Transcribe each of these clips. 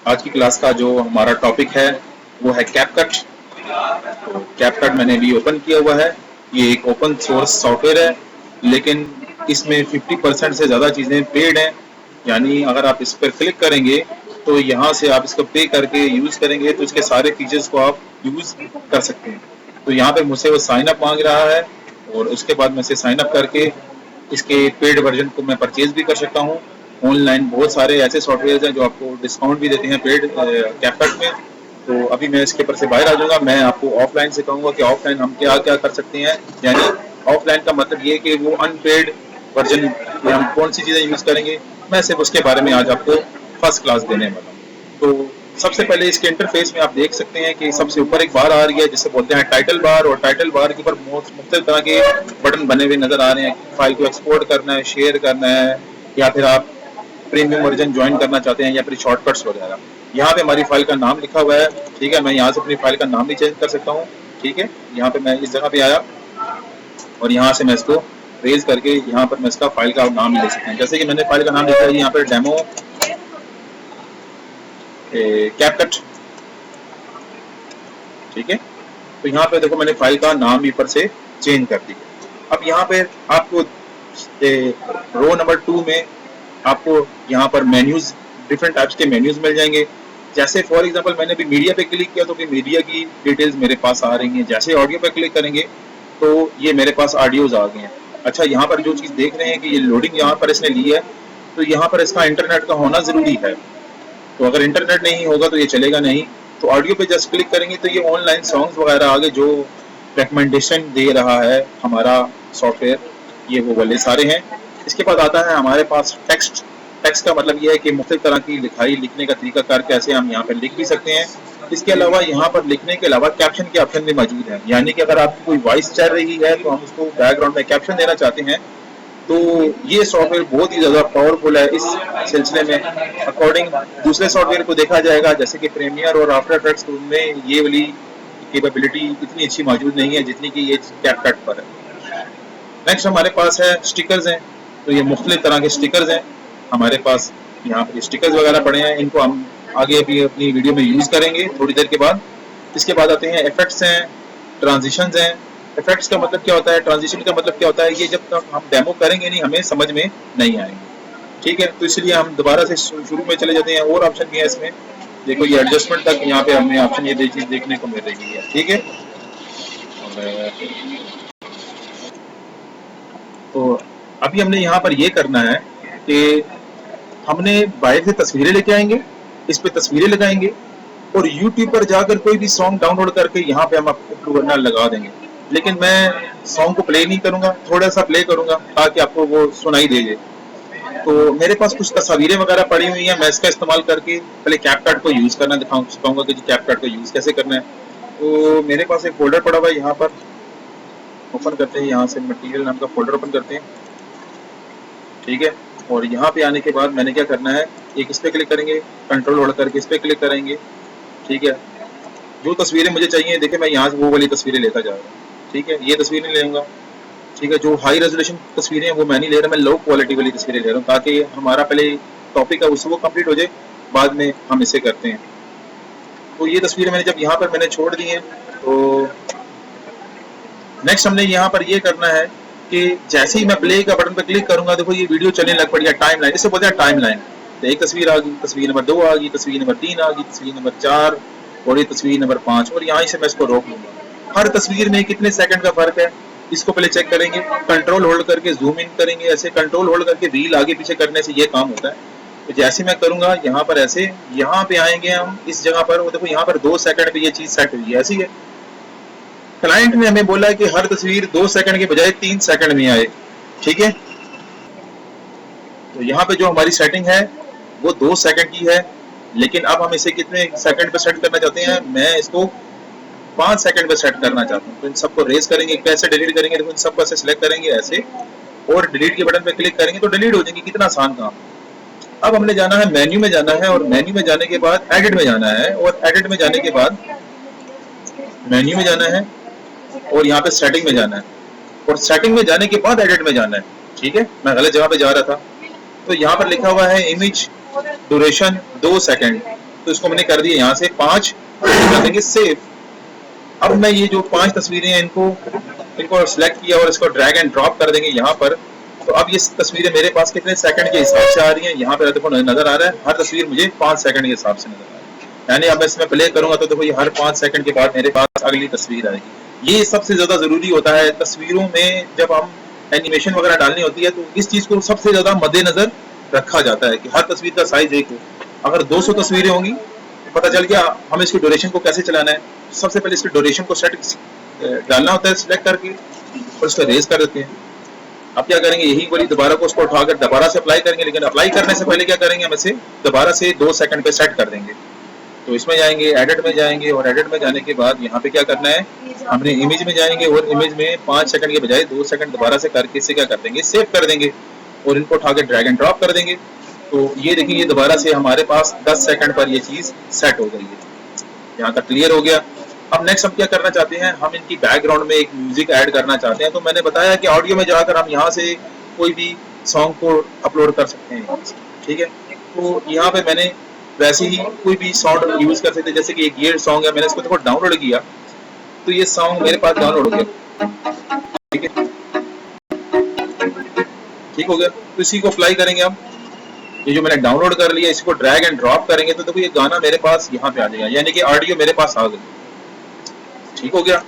आज की क्लास का जो हमारा टॉपिक है वो है कैपकट। तो कैपकट मैंने अभी ओपन किया हुआ है। ये एक ओपन सोर्स सॉफ्टवेयर है, लेकिन इसमें 50% से ज़्यादा चीज़ें पेड हैं। यानी अगर आप इस पर क्लिक करेंगे तो यहाँ से आप इसको पे करके यूज़ करेंगे तो इसके सारे फीचर्स को आप यूज़ कर सकते हैं। तो यहाँ पे मुझसे वो साइन अप मांग रहा है और उसके बाद मैं इसे साइन अप करके इसके पेड वर्जन को मैं परचेज भी कर सकता हूँ। ऑनलाइन बहुत सारे ऐसे सॉफ्टवेयर हैं जो आपको डिस्काउंट भी देते हैं पेड कैपकट में। तो अभी मैं इसके ऊपर से बाहर आ जाऊंगा। मैं आपको ऑफलाइन से कहूंगा कि ऑफलाइन हम क्या क्या कर सकते हैं। यानी ऑफलाइन का मतलब ये कि वो अनपेड वर्जन में हम कौन सी चीज़ें यूज़ करेंगे, मैं सिर्फ उसके बारे में आज आपको फर्स्ट क्लास देने वाला हूँ। तो सबसे पहले इसके इंटरफेस में आप देख सकते हैं कि सबसे ऊपर एक बार आ रही है जिसे बोलते हैं टाइटल बार, और टाइटल बार के ऊपर मुख्तलिफ तरह के बटन बने हुए नजर आ रहे हैं। फाइल को एक्सपोर्ट करना है, शेयर करना है, या फिर आप प्रीमियम वर्जन ज्वाइन करना चाहते हैं, या फिर शॉर्टकट्स वगैरह। यहाँ पे हमारी फाइल का नाम लिखा हुआ है, ठीक है। मैं यहाँ से अपनी फाइल का नाम भी चेंज कर सकता हूँ, ठीक है। यहाँ पे मैं इस जगह पे आया और यहाँ से मैं इसको रेज करके यहाँ पर मैं इसका फाइल का नाम लिख सकता हूँ। जैसे कि मैंने फाइल का नाम लिखा है यहाँ पर डेमो कैपकट, ठीक है। तो यहाँ पे देखो मैंने फाइल का नाम भी ऊपर से चेंज कर दिया। अब यहाँ पे आपको रो नंबर 2 में आपको यहाँ पर मेन्यूज, डिफरेंट टाइप्स के मेन्यूज मिल जाएंगे। जैसे फॉर एग्जांपल मैंने भी मीडिया पे क्लिक किया तो भी मीडिया की डिटेल्स मेरे पास आ रही हैं। जैसे ऑडियो पे क्लिक करेंगे तो ये मेरे पास ऑडियोज आ गए हैं। अच्छा, यहाँ पर जो चीज़ देख रहे हैं कि ये लोडिंग यहाँ पर इसने ली है, तो यहाँ पर इसका इंटरनेट का होना ज़रूरी है। तो अगर इंटरनेट नहीं होगा तो ये चलेगा नहीं। तो ऑडियो पे जस्ट क्लिक करेंगे तो ये ऑनलाइन सॉन्ग्स वगैरह आगे जो रिकमेंडेशन दे रहा है हमारा सॉफ्टवेयर, ये वो वाले सारे हैं। इसके बाद आता है हमारे पास टेक्स्ट। टेक्स्ट का मतलब ये है कि मुख्तलिफ तरह की लिखाई, लिखने का तरीका कार कैसे हम यहाँ पर लिख भी सकते हैं। इसके अलावा यहाँ पर लिखने के अलावा कैप्शन के ऑप्शन भी मौजूद है। यानी कि अगर आपकी कोई वॉइस चल रही है तो हम उसको बैकग्राउंड में कैप्शन देना चाहते हैं, तो ये सॉफ्टवेयर बहुत ही ज़्यादा पावरफुल है इस सिलसिले में। अकॉर्डिंग दूसरे सॉफ्टवेयर को देखा जाएगा जैसे कि प्रीमियर और आफ्टर इफेक्ट्स, तो उनमें ये वाली कैपेबिलिटी इतनी अच्छी मौजूद नहीं है जितनी कि ये कैपकट पर है। नेक्स्ट हमारे पास है स्टिकर्स हैं। तो ये मुख्तलिफ तरह के स्टिकर्स हैं हमारे पास। यहाँ पर स्टिकर्स वगैरह पड़े हैं, इनको हम आगे भी अपनी वीडियो में यूज़ करेंगे थोड़ी देर के बाद। इसके बाद आते हैं इफेक्ट्स हैं, ट्रांजिशंस हैं। इफेक्ट्स का मतलब क्या होता है, ट्रांजिशन का मतलब क्या होता है, ये जब तक हम डेमो करेंगे नहीं हमें समझ में नहीं आएंगे, ठीक है। तो इसलिए हम दोबारा से शुरू में चले जाते हैं। और ऑप्शन भी है इसमें, देखो ये एडजस्टमेंट तक यहाँ पे हमें ऑप्शन ये चीज़ देखने को मिल रही है, ठीक है। तो अभी हमने यहाँ पर ये करना है कि हमने बाहर से तस्वीरें लेके आएंगे, इस पे तस्वीरें लगाएंगे और YouTube पर जाकर कोई भी सॉन्ग डाउनलोड करके यहाँ पे हम आपको लगा देंगे। लेकिन मैं सॉन्ग को प्ले नहीं करूंगा, थोड़ा सा प्ले करूंगा ताकि आपको वो सुनाई दे जाए। तो मेरे पास कुछ तस्वीरें वगैरह पड़ी हुई हैं, मैं इसका इस्तेमाल करके पहले कैपकट को यूज़ करना सिखाऊंगा कि कैपकट को यूज़ कैसे करना है। तो मेरे पास एक फोल्डर पड़ा हुआ है, यहाँ पर ओपन करते हैं। यहाँ से मटेरियल नाम का फोल्डर ओपन करते हैं, ठीक है। और यहाँ पे आने के बाद मैंने क्या करना है, एक इस पर क्लिक करेंगे, कंट्रोल होल्ड करके इस पर क्लिक करेंगे, ठीक है। जो तस्वीरें मुझे चाहिए, देखिए मैं यहाँ से वो वाली तस्वीरें लेता जा रहा हूँ, ठीक है। ये तस्वीरें ले लूँगा, ठीक है। जो हाई रेजोल्यूशन तस्वीरें हैं वो मैं नहीं ले रहा, मैं लो क्वालिटी वाली तस्वीरें ले रहा हूँ ताकि हमारा पहले टॉपिक है उससे वो कंप्लीट हो जाए, बाद में हम इसे करते हैं। तो ये तस्वीरें मैंने जब यहाँ पर मैंने छोड़ दी हैं, तो नेक्स्ट हमने यहाँ पर ये करना है कि जैसे ही मैं प्ले का बटन पर क्लिक करूंगा, देखो ये वीडियो चलने लग पड़ी है, टाइम लाइन, इसे बोलते हैं टाइम लाइन। तो एक तस्वीर आ गई, तस्वीर नंबर 2 आ गई, तस्वीर नंबर 3 आ गई, तस्वीर नंबर 4 और ये तस्वीर नंबर 5, और यहाँ से मैं इसको रोक लूंगा। हर तस्वीर में कितने सेकंड का फर्क है इसको पहले चेक करेंगे। कंट्रोल होल्ड करके जूम इन करेंगे, ऐसे कंट्रोल होल्ड करके व्हील आगे पीछे करने से ये काम होता है। तो जैसे मैं करूंगा यहाँ पर ऐसे, यहाँ पे आएंगे हम इस जगह पर, वो देखो यहाँ पर 2 सेकंड पे ये चीज सेट हुई है, ऐसी है। क्लाइंट ने हमें बोला है कि हर तस्वीर 2 सेकंड के बजाय 3 सेकंड में आए, ठीक है। तो यहाँ पे जो हमारी सेटिंग है वो 2 सेकंड की है, लेकिन अब हम इसे कितने सेकंड पे सेट करना चाहते हैं, मैं इसको 5 सेकंड पे सेट करना चाहता हूँ। तो इन सबको रेज करेंगे, कैसे डिलीट करेंगे, देखो इन सबको ऐसे सिलेक्ट करेंगे ऐसे, और डिलीट के बटन पे क्लिक करेंगे तो डिलीट हो जाएंगे। कितना आसान काम। अब हमने जाना है मेन्यू में जाना है, और मेन्यू में जाने के बाद एडिट में जाना है, और एडिट में जाने के बाद मेन्यू में जाना है, और यहाँ पे सेटिंग में जाना है, और सेटिंग में जाने के बाद एडिट में जाना है, ठीक है। मैं गलत जगह पे जा रहा था। तो यहाँ पर लिखा हुआ है इमेज ड्यूरेशन 2 सेकंड, तो इसको मैंने कर दिया यहाँ से 5, कर देंगे सेव। अब मैं ये जो 5 तस्वीरें हैं इनको सिलेक्ट किया और इसको ड्रैग एंड ड्रॉप कर देंगे यहाँ पर। तो अब ये तस्वीरें मेरे पास कितने सेकंड के हिसाब से आ रही हैं, यहाँ पे देखो नजर आ रहा है, हर तस्वीर मुझे 5 सेकंड के हिसाब से नजर आ रही है। यानी अब इसमें प्ले करूंगा तो देखो ये हर 5 सेकंड के बाद मेरे पास अगली तस्वीर आएगी। ये सबसे ज्यादा जरूरी होता है तस्वीरों में, जब हम एनिमेशन वगैरह डालनी होती है तो इस चीज को सबसे ज्यादा मद्देनजर रखा जाता है कि हर तस्वीर का साइज एक हो। अगर 200 तस्वीरें होंगी तो पता चल गया हमें इसकी ड्यूरेशन को कैसे चलाना है। सबसे पहले इसकी ड्यूरेशन को सेट डालना होता है सिलेक्ट करके और इसको रेज कर देते हैं। अब क्या करेंगे, यही वाली दोबारा को उसको उठाकर दोबारा से अप्लाई करेंगे, लेकिन अप्लाई करने से पहले क्या करेंगे, हम इसे दोबारा से 2 सेकंड पे सेट कर देंगे। तो इसमें जाएंगे, एडिट में जाएंगे और एडिट में जाने के बाद यहाँ पे क्या करना है, हमने इमेज में जाएंगे और इमेज में 5 सेकंड के बजाय 2 सेकंड दोबारा से करके इसे क्या कर देंगे, सेव कर देंगे और इनको उठाकर ड्रैग एंड ड्रॉप कर देंगे। तो ये देखिए, ये दोबारा से हमारे पास 10 सेकंड पर ये चीज सेट हो गई है। यहाँ तक क्लियर हो गया। अब नेक्स्ट हम क्या करना चाहते हैं, हम इनकी बैकग्राउंड में एक म्यूजिक ऐड करना चाहते हैं। तो मैंने बताया कि ऑडियो में जाकर हम यहाँ से कोई भी सॉन्ग को अपलोड कर सकते हैं, ठीक है। तो यहाँ पे मैंने वैसे ही कोई भी साउंड यूज कर सकते हैं, जैसे कि एक ये सॉन्ग है, मैंने इसको देखो डाउनलोड किया तो ये सॉन्ग मेरे पास डाउनलोड हो गया, ठीक है, ठीक हो गया। तो इसी को अप्लाई करेंगे। अब ये जो मैंने डाउनलोड कर लिया इसको ड्रैग एंड ड्रॉप करेंगे तो देखो ये गाना मेरे पास यहाँ पे आ जाएगा, यानी कि ऑडियो मेरे पास आ गई, ठीक हो गया।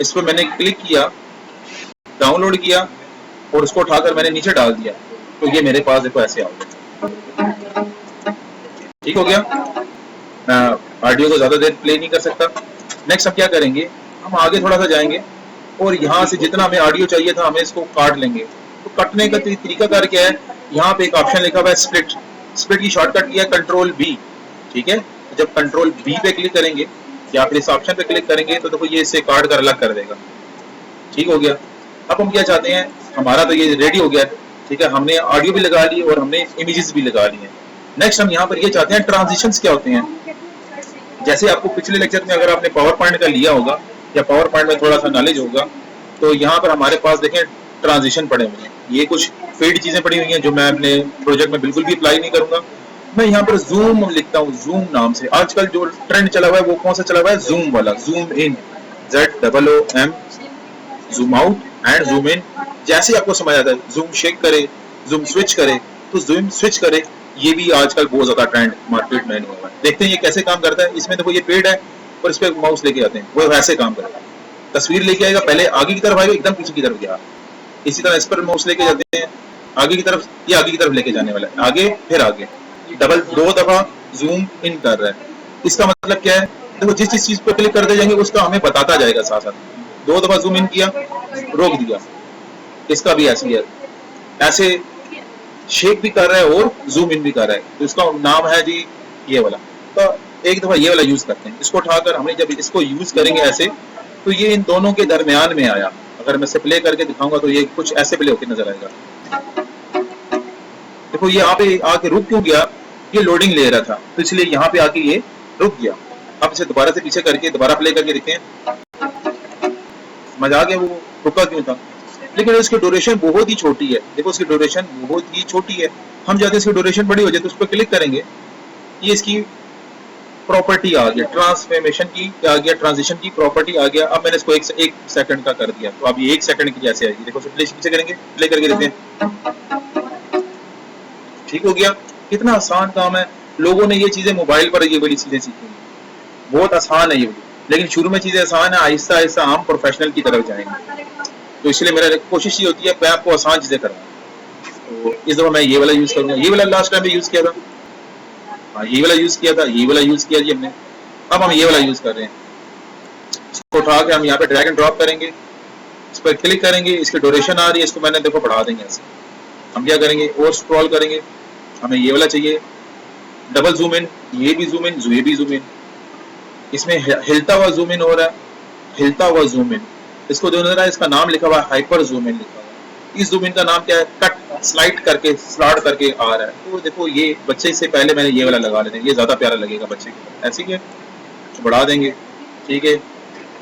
इस पर मैंने क्लिक किया, डाउनलोड किया और उसको उठाकर मैंने नीचे डाल दिया तो ये मेरे पास देखो ऐसे आ गया, ठीक हो गया। ऑडियो को ज्यादा देर प्ले नहीं कर सकता। नेक्स्ट हम क्या करेंगे, हम आगे थोड़ा सा जाएंगे और यहाँ से जितना हमें ऑडियो चाहिए था हमें इसको काट लेंगे। तो कटने का तरीका कार क्या है, यहाँ पे एक ऑप्शन लिखा हुआ है स्प्लिट, स्प्लिट की शॉर्टकट की है कंट्रोल बी, ठीक है। जब कंट्रोल बी पे क्लिक करेंगे या फिर इस ऑप्शन पे क्लिक करेंगे तो देखो ये इसे काट कर अलग कर देगा, ठीक हो गया। अब हम क्या चाहते हैं, हमारा तो ये रेडी हो गया, ठीक है, हमने ऑडियो भी लगा ली और हमने इमेजेस भी लगा ली हैं। नेक्स्ट हम यहाँ पर ये चाहते हैं ट्रांजिशंस क्या होते हैं। जैसे आपको पिछले लेक्चर में अगर आपने पावर पॉइंट का लिया होगा या पावर पॉइंट में थोड़ा सा नॉलेज होगा तो यहाँ पर हमारे पास देखें ट्रांजिशन पड़े हुए हैं। ये कुछ फेड चीजें पड़ी हुई हैं जो मैं अपने प्रोजेक्ट में बिल्कुल भी अप्लाई नहीं करूंगा। मैं यहाँ पर जूम लिखता हूँ, जूम नाम से। आजकल जो ट्रेंड चला हुआ है वो कौन सा चला हुआ है, जूम वाला, zoom in, ZOOM, zoom out and zoom in. जैसे आपको समझ आता है, जूम शेक करे, जूम स्विच करे, तो जूम स्विच करे, ये भी आजकल बहुत ज्यादा ट्रेंड मार्केट में हुआ है। देखते हैं ये कैसे काम करता है। इसमें देखो ये पेड है और इस पर माउस लेके आते हैं, वो वैसे काम करेगा। तस्वीर लेके आएगा, पहले आगे की तरफ आएगा, एकदम पीछे की तरफ गया। इसी तरह इस पर माउस लेके जाते हैं आगे की तरफ, ये आगे की तरफ लेके जाने वाला है, आगे फिर आगे, डबल 2 दफा जूम इन कर रहा है। इसका मतलब क्या है, देखो जिस चीज पे क्लिक करते जाएंगे उसका हमें बताता जाएगा साथ साथ। 2 दफा जूम इन किया, रोक दिया, इसका भी ऐसे ही है, ऐसे शेक भी कर रहा है और जूम इन भी कर रहा है। तो इसका नाम है जी ये वाला। तो एक दफा ये वाला यूज करते हैं। इसको उठाकर हमने जब इसको यूज करेंगे ऐसे, तो ये इन दोनों के दरमियान में आया। अगर मैं इसे प्ले करके दिखाऊंगा तो ये कुछ ऐसे प्ले होकर नजर आएगा। देखो ये यहाँ पे आके रुक क्यों गया, ये लोडिंग ले रहा था तो इसलिए यहाँ पे आके ये रुक गया। अब इसे दोबारा से पीछे करके दोबारा प्ले करके देखते हैं, मजा आ गया वो रुका क्यों था। लेकिन इसकी ड्यूरेशन बहुत ही छोटी है, देखो इसकी ड्यूरेशन बहुत ही छोटी है। हम चाहते हैं इसकी ड्यूरेशन बड़ी हो जाए तो उस पर क्लिक करेंगे, ये इसकी प्रॉपर्टी आ गया, ट्रांसफॉर्मेशन की आ गया, ट्रांजिशन की प्रॉपर्टी आ गया। अब मैंने इसको 1 सेकंड का कर दिया तो अब ये 1 सेकंड की जैसे आएगी। देखो पीछे करेंगे, प्ले करके देखते हैं, ठीक हो गया। कितना आसान काम है। लोगों ने ये चीजें मोबाइल पर ये बड़ी चीजें सीखी, बहुत आसान है ये, लेकिन शुरू में चीजें आसान है, आहिस्ता आहिस्ता हम प्रोफेशनल की तरफ जाएंगे। तो इसलिए मेरा कोशिश ये होती है मैं आपको आसान चीजें कराऊं। तो इस दफा मैं ये वाला यूज करूंगा। ये वाला लास्ट टाइम यूज किया था, हाँ ये वाला यूज किया था, ये वाला यूज किया जी हमने। अब हम ये वाला यूज कर रहे हैं। इसको उठा के हम यहाँ पे ड्रैग एंड ड्रॉप करेंगे, इस पर क्लिक करेंगे, इसकी ड्यूरेशन आ रही है, इसको मैंने देखो बढ़ा देंगे ऐसे। हम क्या करेंगे और स्क्रॉल करेंगे, हमें ये वाला चाहिए, डबल जूम इन, ये भी जूम इन, ये भी जूम इन। इसमें हिलता हुआ जूम इन हो रहा है, हिलता हुआ जूम इन। इसको जो नजर है इसका नाम लिखा हुआ है हाइपर जूम इन लिखा हुआ है। इस जूम इन का नाम क्या है, कट स्लाइड करके स्लाइड करके आ रहा है। तो देखो ये बच्चे से पहले मैंने ये वाला लगा लेते हैं, ये ज्यादा प्यारा लगेगा बच्चे को। ऐसे ही तो बढ़ा देंगे, ठीक है।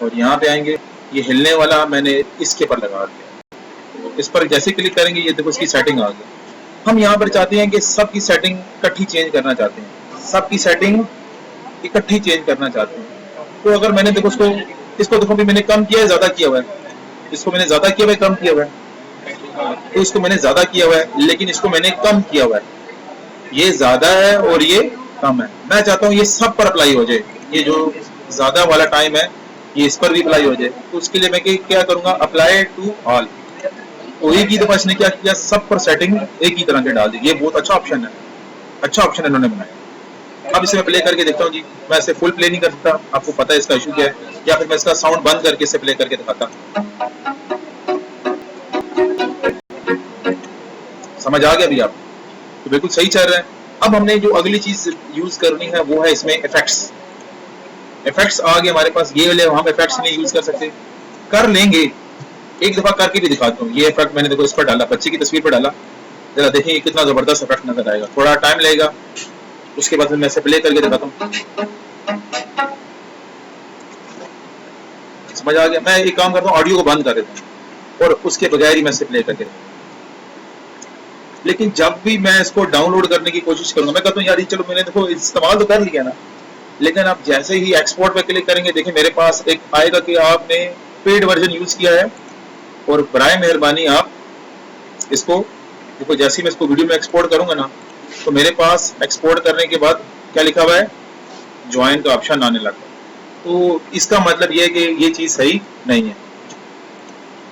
और यहाँ पे आएंगे, ये हिलने वाला मैंने इसके पर लगा दिया। इस पर जैसे क्लिक करेंगे ये देखो इसकी सेटिंग आ गई। हम यहाँ पर चाहते हैं कि सबकी सेटिंग इकट्ठी चेंज करना चाहते हैं। सबकी सेटिंग इकट्ठी चेंज करना चाहते हैं। तो अगर मैंने देखो इसको देखो भी मैंने कम किया है ज्यादा किया हुआ है, इसको मैंने ज्यादा किया हुआ है कम किया हुआ है, तो इसको मैंने ज्यादा किया हुआ है लेकिन इसको मैंने कम किया हुआ है, ये ज्यादा है और ये कम है। मैं चाहता हूँ ये सब पर अप्लाई हो जाए, ये जो ज्यादा वाला टाइम है ये इस पर भी अप्लाई हो जाए। तो उसके लिए मैं क्या करूंगा, अप्लाई टू ऑल। तो एक ही दफा इसने क्या किया, सब पर सेटिंग एक ही तरह के डाल दी। ये बहुत अच्छा ऑप्शन है, अच्छा ऑप्शन इन्होंने बनाया। अब इसे मैं प्ले करके देखता हूँ जी। मैं इसे फुल प्ले नहीं कर सकता, आपको पता है इसका इशू क्या है, या फिर मैं इसका साउंड बंद करके इसे प्ले करके दिखाता। समझ आ गया अभी आप? तो बिल्कुल सही चल रहा है। अब हमने जो अगली चीज यूज करनी है वो है इसमें इफेक्ट्स। इफेक्ट्स आ गए हमारे पास, ये वाले हम इफेक्ट्स नहीं यूज कर सकते, कर लेंगे, एक दफा करके भी दिखाता हूँ। ये इफेक्ट मैंने देखो इस पर डाला, बच्चे की तस्वीर पर डाला, जरा देखिए कितना जबरदस्त इफेक्ट नजर आएगा। थोड़ा टाइम लगेगा, उसके बाद मैं इसे प्ले करके दिखाता हूँ। समझ आ गया? मैं एक काम करता हूँ, ऑडियो को बंद कर देता हूँ और उसके बगैर ही मैं इसे प्ले करके। लेकिन जब भी मैं इसको डाउनलोड करने की कोशिश करूंगा, मैं कहता हूँ यार चलो मैंने देखो इस्तेमाल तो कर लिया ना, लेकिन आप जैसे ही एक्सपोर्ट पे क्लिक करेंगे, देखिए मेरे पास एक आएगा कि आपने पेड वर्जन यूज किया है, और बराए मेहरबानी आप इसको देखो। जैसे ही मैं इसको वीडियो में एक्सपोर्ट करूंगा ना, तो मेरे पास एक्सपोर्ट करने के बाद क्या लिखा हुआ है, ज्वाइन का ऑप्शन आने लगता है। तो इसका मतलब यह है कि ये चीज सही नहीं है।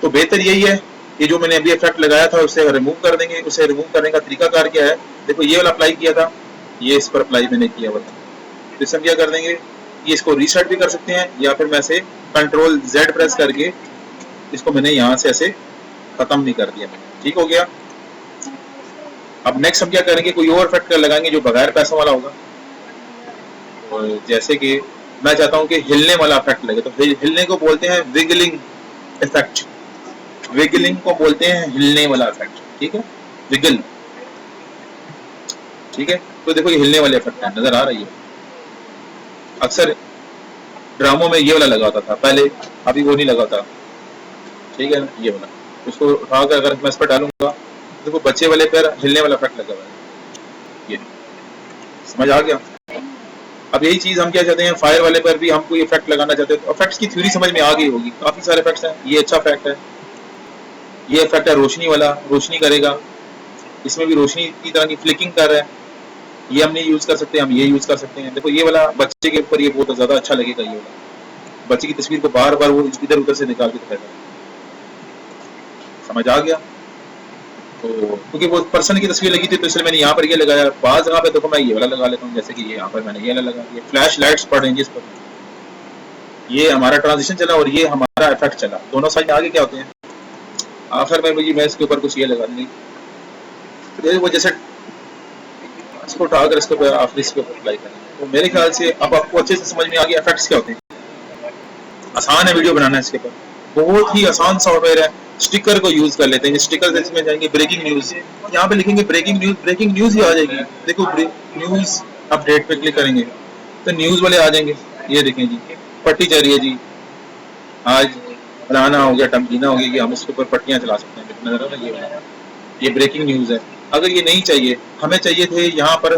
तो बेहतर यही है, ये जो मैंने अभी इफेक्ट लगाया था उसे रिमूव कर देंगे। उसे रिमूव करने का तरीका क्या है, देखो ये वाला अप्लाई किया था, ये इस पर अप्लाई मैंने किया हुआ था, तो इसे हम क्या कर देंगे, ये इसको रीसेट भी कर सकते हैं, या फिर मैं इसे कंट्रोल Z प्रेस करके इसको मैंने यहाँ से ऐसे खत्म भी कर दिया। ठीक हो गया। अब नेक्स्ट हम क्या करेंगे, कोई और इफेक्ट लगाएंगे जो बगैर पैसों वाला होगा। और जैसे कि मैं चाहता हूँ कि हिलने वाला इफेक्ट लगे, तो हिलने को बोलते हैं विगलिंग इफेक्ट। विगलिंग को बोलते हैं हिलने वाला इफेक्ट। ठीक है, विगल। ठीक है, तो देखो ये हिलने वाले इफेक्ट है, नजर आ रही है। अक्सर ड्रामों में ये वाला लगाता था पहले, अभी वो नहीं लगाता। ठीक है, ये वाला उसको उठाकर अगर मैं इस पर डालूंगा, देखो बच्चे वाले पर हिलने वाला इफेक्ट लगा हुआ है। ये समझ आ गया? अब यही चीज हम क्या चाहते हैं, फायर वाले पर भी हम कोई इफेक्ट लगाना चाहते हैं। तो इफेक्ट्स की थ्योरी समझ में आ गई होगी, काफी सारे इफेक्ट्स हैं। ये अच्छा इफेक्ट है, ये इफेक्ट है रोशनी वाला, रोशनी करेगा, इसमें भी रोशनी की तरह की फ्लिकिंग कर रहा है। ये हम नहीं यूज कर सकते, हम ये यूज कर सकते हैं। देखो ये वाला बच्चे के ऊपर ये बहुत ज्यादा अच्छा लगेगा। ये वाला बच्चे की तस्वीर को बार बार वो इधर उधर से निकाल के दिखाएगा। समझ आ गया? तो क्योंकि वो पर्सन की तस्वीर लगी थी तो इसलिए मैंने यहाँ पर ये लगाया। बाज जगह पे देखो मैं ये वाला लगा लेता हूँ, जैसे कि ये यहाँ पर मैंने ये वाला लगा दिया। फ्लैश लाइट्स पड़ रही है इस पर, ये हमारा ट्रांजिशन चला और ये हमारा इफेक्ट चला, दोनों साइड आगे क्या होते हैं। आखिर में मुझे मैं इसके ऊपर कुछ ये लगा दूंगी, वो जैसे इसको उठाकर इसके ऊपर आप इसके ऊपर अप्लाई करें। तो मेरे ख्याल से अब आपको अच्छे से समझ में आ गया इफेक्ट्स क्या होते हैं। आसान है वीडियो बनाना, इसके ऊपर बहुत ही आसान सॉफ्टवेयर है। स्टिकर को यूज कर लेते हैं, स्टिकर इसमें जाएंगे ब्रेकिंग न्यूज, यहाँ पे लिखेंगे ब्रेकिंग न्यूज ही आ जाएगी। देखो न्यूज अपडेट पे क्लिक करेंगे तो न्यूज वाले आ जाएंगे। ये देखें जी, पट्टी जा रही है जी, आज फलाना हो गया, टमकीना हो गया, कि हम इसके ऊपर पट्टियां चला सकते हैं। नजर आ रहा है, ये ब्रेकिंग न्यूज है। अगर ये नहीं चाहिए, हमें चाहिए थे यहाँ पर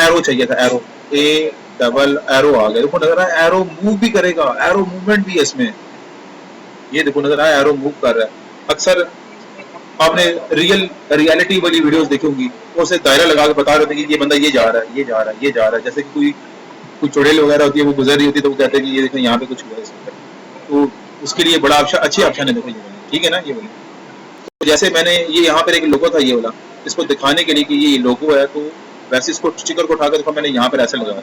एरो चाहिए था, एरो, ए डबल एरो आ गया। देखो नजर आ रहा है, एरो मूव भी करेगा, एरो मूवमेंट भी है इसमें। ये देखो नजर आया, एरो मूव कर रहा है। अक्सर आपने रियलिटी वाली वीडियोस देखी होंगी, वो उसे दायरा लगा के बता रहे थे कि ये बंदा ये जा रहा है, ये जा रहा है, ये जा रहा है। जैसे कि कोई चुड़ैल वगैरह होती है, वो गुजर रही होती है, तो वो कहते हैं कि ये देखो यहाँ पे कुछ हुआ है। तो उसके लिए बड़ा अच्छी ऑप्शन है। देखो ये वाली, ठीक है ना, ये वाली। तो जैसे मैंने ये यहाँ पर एक लोगो था ये वाला, इसको दिखाने के लिए कि ये लोगो है, तो वैसे इसको स्टिकर को उठाकर देखो मैंने यहाँ पर ऐसे लगा दिया।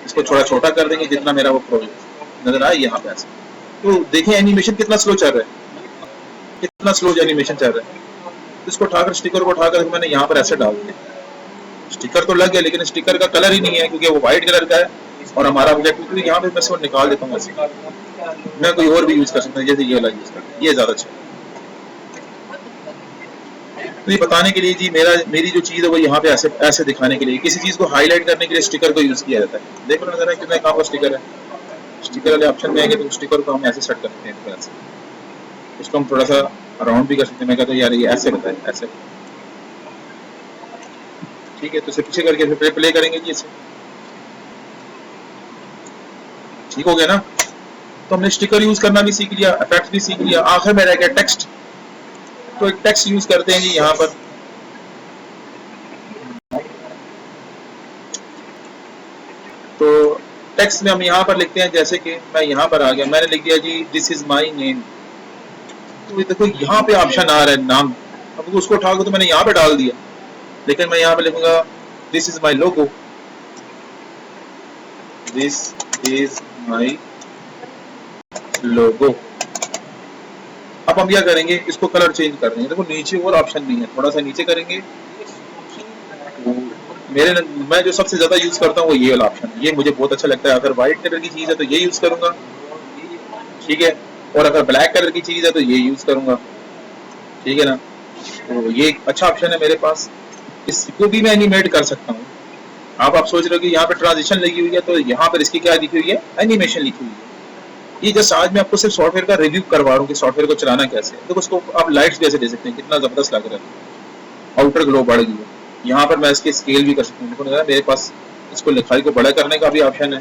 इसको थोड़ा छोटा कर देंगे जितना मेरा वो नजर आए यहाँ पे ऐसे। तो देखिए एनिमेशन कितना स्लो चल रहा है, कितना स्लो एनिमेशन चल रहा है। इसको उठाकर स्टिकर को उठाकर मैंने यहाँ पर ऐसे डाल दिया। स्टिकर तो लग गया, लेकिन स्टिकर का कलर ही नहीं है क्योंकि वो व्हाइट कलर का है और हमारा हो गया। क्योंकि यहाँ पे मैं इसको निकाल देता हूँ ऐसे, मैं कोई और भी यूज कर सकता हूँ, जैसे ये वाला यूज करता हूँ, ये ज्यादा अच्छा है। तो ये बताने के लिए जी मेरी जो चीज है वो यहाँ पे ऐसे दिखाने के लिए, किसी चीज को हाईलाइट करने के लिए स्टिकर को यूज किया जाता है। देखो नजर है कितना काम का स्टिकर है। स्टिकर वाले ऑप्शन में आएंगे तो स्टिकर को हम ऐसे सेट कर सकते हैं। ऐसे इसको हम थोड़ा सा राउंड भी कर सकते हैं। मैं कहता हूँ यार ये ऐसे बताए, ऐसे ठीक है, तो इसे पीछे करके फिर प्ले करेंगे जी इसे। ठीक हो गया ना। तो हमने स्टिकर यूज करना भी सीख लिया, इफेक्ट्स भी सीख लिया, आखिर में रह गया टेक्स्ट। तो एक टेक्स्ट यूज करते हैं जी यहाँ पर। तो टेक्स्ट में हम यहाँ पर लिखते हैं, जैसे कि मैं यहाँ पर आ गया, मैंने लिख दिया जी दिस इज माई नेम। तो देखो यहाँ पे ऑप्शन आ रहा है नाम, अब उसको उठाओगे तो मैंने यहाँ पे डाल दिया, लेकिन मैं यहाँ पे लिखूंगा this is my logo, this is my logo. अब हम क्या करेंगे, इसको कलर चेंज कर देंगे। देखो नीचे और ऑप्शन भी है, थोड़ा सा नीचे करेंगे। तो मैं जो सबसे ज्यादा यूज करता हूँ वो ये वाला ऑप्शन, ये मुझे बहुत अच्छा लगता है। अगर व्हाइट कलर की चीज है तो ये यूज करूंगा, ठीक है, और अगर ब्लैक कलर की चीज है तो ये यूज करूंगा, ठीक है ना। तो ये एक अच्छा ऑप्शन है मेरे पास, इसको भी मैं एनिमेट कर सकता हूँ। आप सोच रहे हो कि यहाँ पे ट्रांजिशन लगी हुई है, तो यहाँ पर इसकी क्या लिखी हुई है, एनिमेशन लिखी हुई है। ये जस्ट आज मैं आपको सिर्फ सॉफ्टवेयर का रिव्यू करवा रहा हूँ कि सॉफ्टवेयर को चलाना कैसे है। तो उसको आप लाइट्स कैसे दे सकते हैं, कितना जबरदस्त लग रहा है, आउटर ग्लो बढ़ गई है। यहाँ पर मैं इसकी स्केल भी कर सकता हूँ, देखो ना मेरे पास इसको लिखाई को बड़ा करने का भी ऑप्शन है।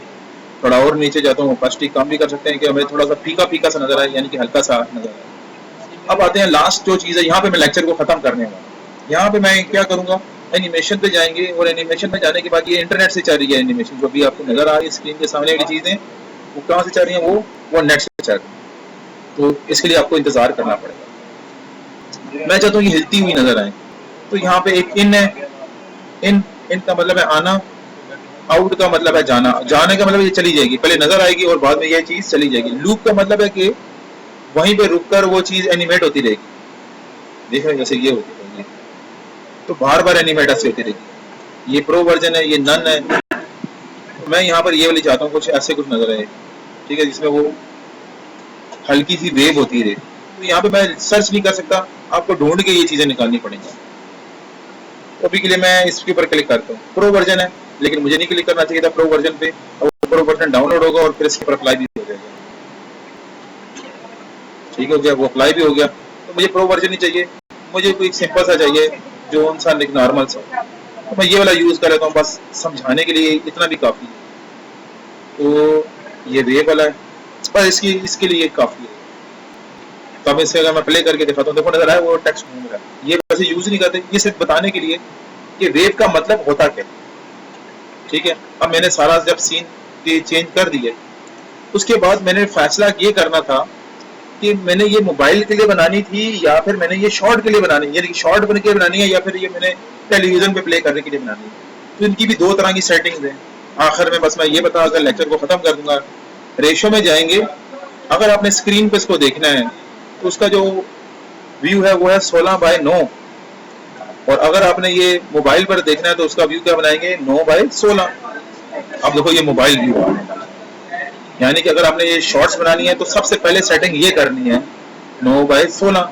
थोड़ा और नीचे जाता हूँ, ओपेसिटी कम भी कर सकते हैं कि हमें थोड़ा सा फीका फीका सा नजर आए, यानी कि हल्का सा नजर आए। अब आते हैं लास्ट जो चीज है, यहाँ पे मैं लेक्चर को खत्म करने वाला। यहाँ पे मैं क्या करूंगा, एनिमेशन पे जाएंगे, और एनिमेशन पे जाने के बाद ये इंटरनेट से चल रही है एनिमेशन, जो भी आपको नजर आ रही है स्क्रीन के सामने वाली चीजें, वो कहाँ से चल रही है, वो नेट से चल रही है। तो इसके लिए आपको इंतजार करना पड़ेगा। मैं चाहता हूँ ये हिलती हुई नजर आए। तो यहाँ पे एक इन है, इन इन का मतलब है आना, आउट का मतलब है जाना, जाने का मतलब ये चली जाएगी, पहले नजर आएगी और बाद में ये चीज चली जाएगी। लूप का मतलब है कि वहीं पे रुककर वो चीज एनिमेट होती रहेगी। देख रहे जैसे ये होती रहेगी, तो बार बार एनिमेट ऐसे होती रहेगी। ये प्रो वर्जन है, ये नन है। तो मैं यहाँ पर ये वाली चाहता हूँ कुछ ऐसे कुछ नजर आए, ठीक है, जिसमें वो हल्की सी वेव होती रहे। तो यहाँ पे मैं सर्च नहीं कर सकता, आपको ढूंढ के ये चीजें निकालनी पड़ेंगी। तो अभी के लिए मैं इसके ऊपर क्लिक करता हूँ। प्रो वर्जन है, लेकिन मुझे नहीं क्लिक करना चाहिए था प्रो वर्जन पे। और प्रो वर्जन डाउनलोड होगा और फिर इसके ऊपर अप्लाई भी हो जाएगा। ठीक हो गया, वो अप्लाई भी हो गया। तो मुझे प्रो वर्जन नहीं चाहिए, मुझे कोई सिंपल सा चाहिए, जो सा नॉर्मल सा। तो मैं ये वाला यूज कर लेता हूँ, बस समझाने के लिए इतना भी काफी है। तो ये वेव वाला है, बस इसके लिए काफी है। तो अब इसे अगर मैं प्ले करके दिखाता हूँ, देखो नजर आया वो टेक्स्ट घूम रहा है। ये वैसे यूज नहीं करते, ये सिर्फ बताने के लिए कि वेव का मतलब होता क्या। ठीक है, अब मैंने सारा जब सीन चेंज कर दिया, उसके बाद मैंने फैसला ये करना था कि मैंने ये मोबाइल के लिए बनानी थी या फिर मैंने ये शॉर्ट के लिए बनानी है, यानी शॉर्ट बन के बनानी है या फिर ये मैंने टेलीविजन पे प्ले करने के लिए बनानी है। तो इनकी भी दो तरह की सेटिंग्स हैं। आखिर में बस मैं ये बताकर लेक्चर को खत्म कर दूंगा। रेशो में जाएंगे, अगर आपने स्क्रीन पे इसको देखना है तो उसका जो व्यू है वो है 16:9, और अगर आपने ये मोबाइल पर देखना है तो उसका व्यू क्या बनाएंगे, 9:16। अब देखो ये मोबाइल व्यू आ रहा है, यानी कि अगर आपने ये शॉर्ट्स बनानी है तो सबसे पहले सेटिंग ये करनी है 9:16।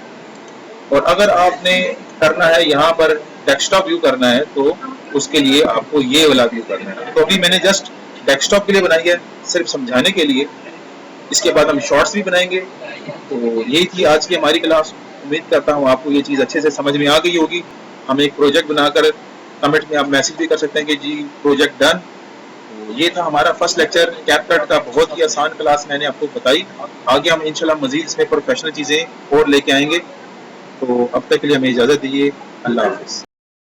और अगर आपने करना है यहाँ पर डेस्कटॉप व्यू करना है तो उसके लिए आपको ये वाला व्यू करना है। तो अभी मैंने जस्ट डेस्कटॉप के लिए बनाई है, सिर्फ समझाने के लिए। इसके बाद हम शॉर्ट्स भी बनाएंगे। तो यही थी आज की हमारी क्लास। उम्मीद करता हूँ आपको ये चीज़ अच्छे से समझ में आ गई होगी। हम एक प्रोजेक्ट बनाकर कमेंट में आप मैसेज भी कर सकते हैं कि जी प्रोजेक्ट डन। तो ये था हमारा फर्स्ट लेक्चर कैपकट का, बहुत ही आसान क्लास मैंने आपको बताई। आगे हम इंशाल्लाह मजीद इसमें प्रोफेशनल चीज़ें और लेके आएंगे। तो अब तक के लिए हमें इजाज़त दीजिए, अल्लाह हाफिज़।